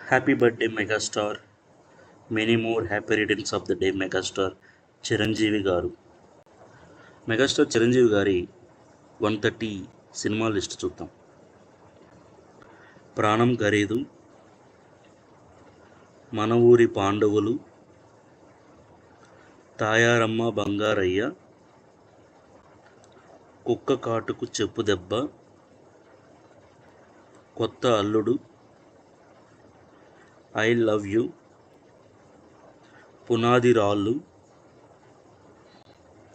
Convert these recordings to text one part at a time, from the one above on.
Happy birthday megastar. Many more happy returns of the day megastar Chiranjeevi గారు. Megastar Chiranjeevi గారి 130 cinema list చూద్దాం. ప్రాణం ఖరీదు, మన ఊరి పాండవులు, తాయారమ్మ బంగారయ్య, కుక్క కాటుకు చెప్పు దెబ్బ, కొత్త అల్లుడు, ఐ లవ్ యు, పునాది రాళ్ళు,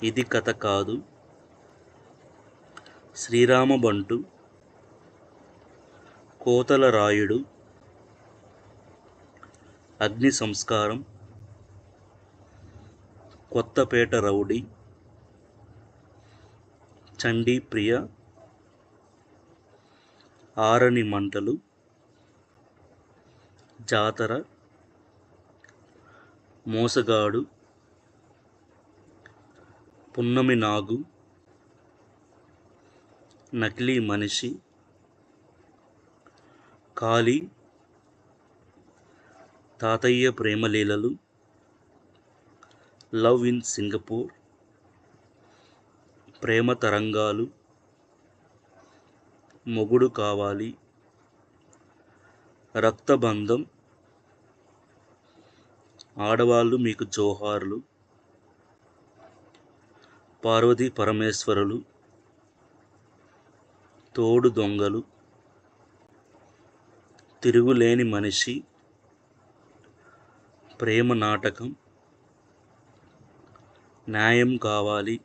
ఇది కథ కాదు, శ్రీరామ బంటు, కోతల రాయుడు, అగ్ని సంస్కారం, కొత్తపేట రౌడీ, చండీ ప్రియ, ఆరని మంటలు, జాతర, మోసగాడు, పున్నమి నాగు, నకిలీ మనిషి, కాళీ, తాతయ్య ప్రేమలీలలు, లవ్ ఇన్ సింగపూర్, ప్రేమ తరంగాలు, మొగుడు కావాలి, రక్తబంధం, ఆడవాళ్ళు మీకు జోహార్లు, పార్వతీ పరమేశ్వరులు, తోడు దొంగలు, తిరుగులేని మనిషి, ప్రేమ నాటకం, న్యాయం కావాలి,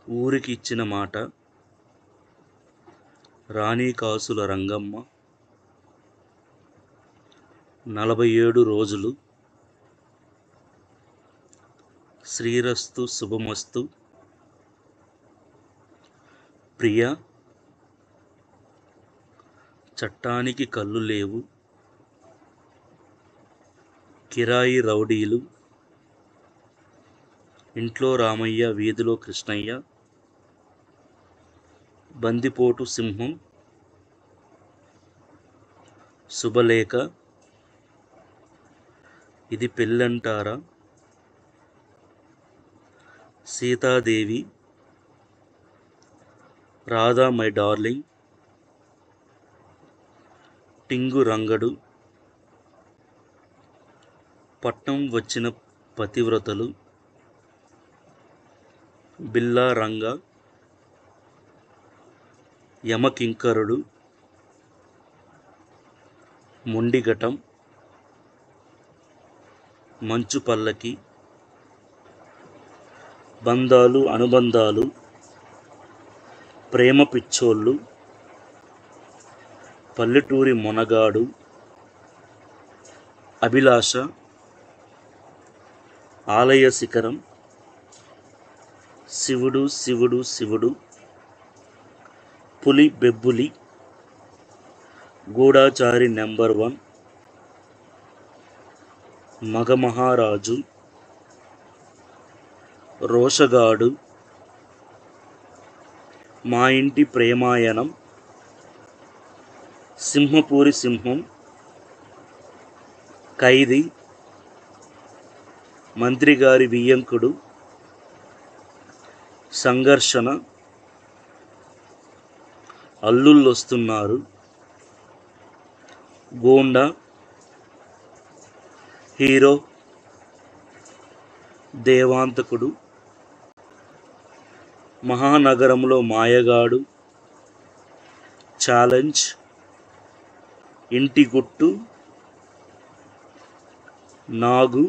ఊరికి ఇచ్చిన మాట, రాణి కాసుల రంగమ్మ, 47 రోజులు, శ్రీరస్తు శుభమస్తు, ప్రియ, చట్టానికి కళ్ళు లేవు, కిరాయి రౌడీలు, ఇంట్లో రామయ్య వీధిలో కృష్ణయ్య, బందిపోటు సింహం, శుభలేఖ, ఇది పెళ్ళంటారా, సీతాదేవి, రాధా మై డార్లింగ్, టింగు రంగడు, పట్నం వచ్చిన పతివ్రతలు, బిల్లా రంగ, యమకింకరుడు, మొండిఘటం, మంచు పల్లకి, బంధాలు అనుబంధాలు, ప్రేమ పిచ్చోళ్ళు, పల్లెటూరి మొనగాడు, అభిలాష, ఆలయ శిఖరం, శివుడు శివుడు శివుడు, పులి బెబ్బులి, గూఢాచారి నెంబర్ 1, మగమహారాజు, రోషగాడు, మా ఇంటి ప్రేమాయణం, సింహపూరి సింహం, ఖైదీ, మంత్రిగారి వియ్యంకుడు, సంఘర్షణ, అల్లుళ్ళొస్తున్నారు, గోండా, హీరో, దేవాంతకుడు, మహానగరంలో మాయగాడు, ఛాలెంజ్, ఇంటి గుట్టు, నాగు,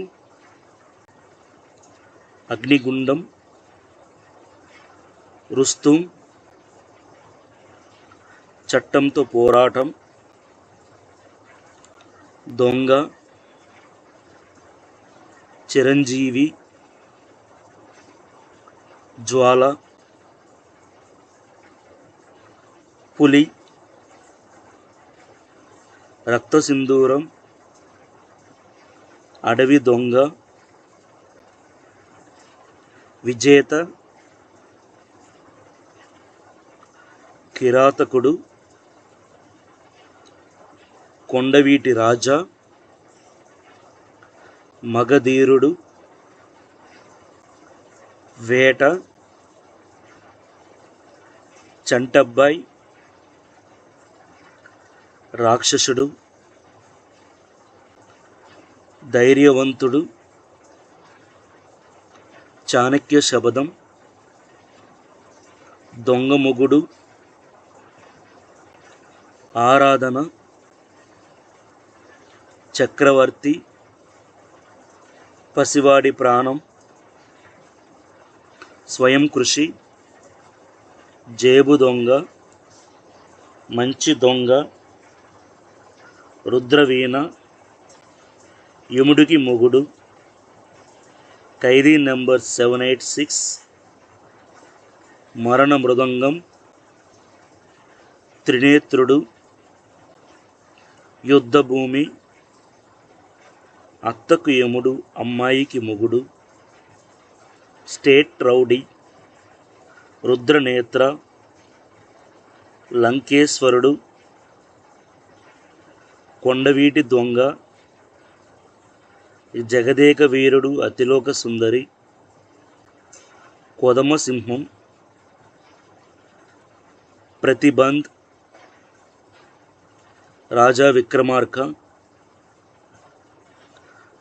అగ్నిగుండం, రుస్తుం, చట్టంతో పోరాటం, దొంగ, చిరంజీవి, జ్వాల, పులి, రక్తసింధూరం, అడవి దొంగ, విజేత, కిరాతకుడు, కొండవీటి రాజా, మగధీరుడు, వేట, చంటబ్బాయ్, రాక్షసుడు, ధైర్యవంతుడు, చాణక్య శబదం, దొంగ మొగుడు, ఆరాధన, చక్రవర్తి, పసివాడి ప్రాణం, స్వయం కృషి, జేబు దొంగ, మంచి దొంగ, రుద్రవీణ, యముడికి మొగుడు, ఖైదీ నెంబర్ 786, మరణ మృదంగం, త్రినేత్రుడు, యుద్ధభూమి, అత్తకు యముడు అమ్మాయికి మొగుడు, state rowdy, Rudranetra, Lankeshwarudu, Kondaveeti Donga, Jagadeka Veerudu, Athiloka Sundari, Kodamasimham, Pratibandh, Raja Vikramarka,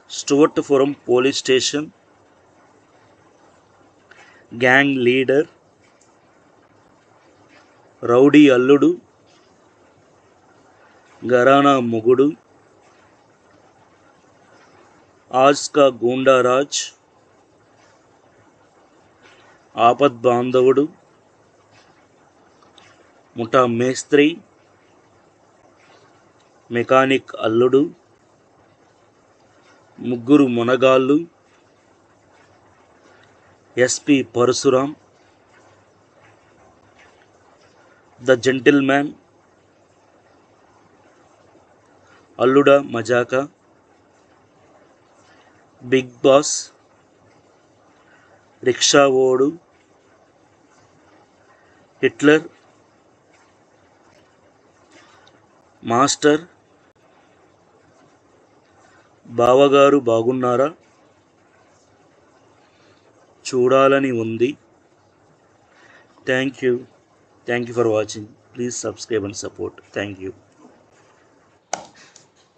Stuartpuram police station, gang leader, rowdy Alludu, Gharana మొగుడు, ఆజ్ కా గూండారాజ్, ఆపద్ బాంధవుడు, ముఠా మేస్త్రి, మెకానిక్ అల్లుడు, ముగ్గురు మునగాళ్ళు, SP Parashuram, the gentleman, Alluda Majaka, big boss, rickshaw ఓడు, హిట్లర్, మాస్టర్, బావగారు బాగున్నారా, చూడాలని ఉంది. Thank you for watching. Please subscribe and support. Thank you.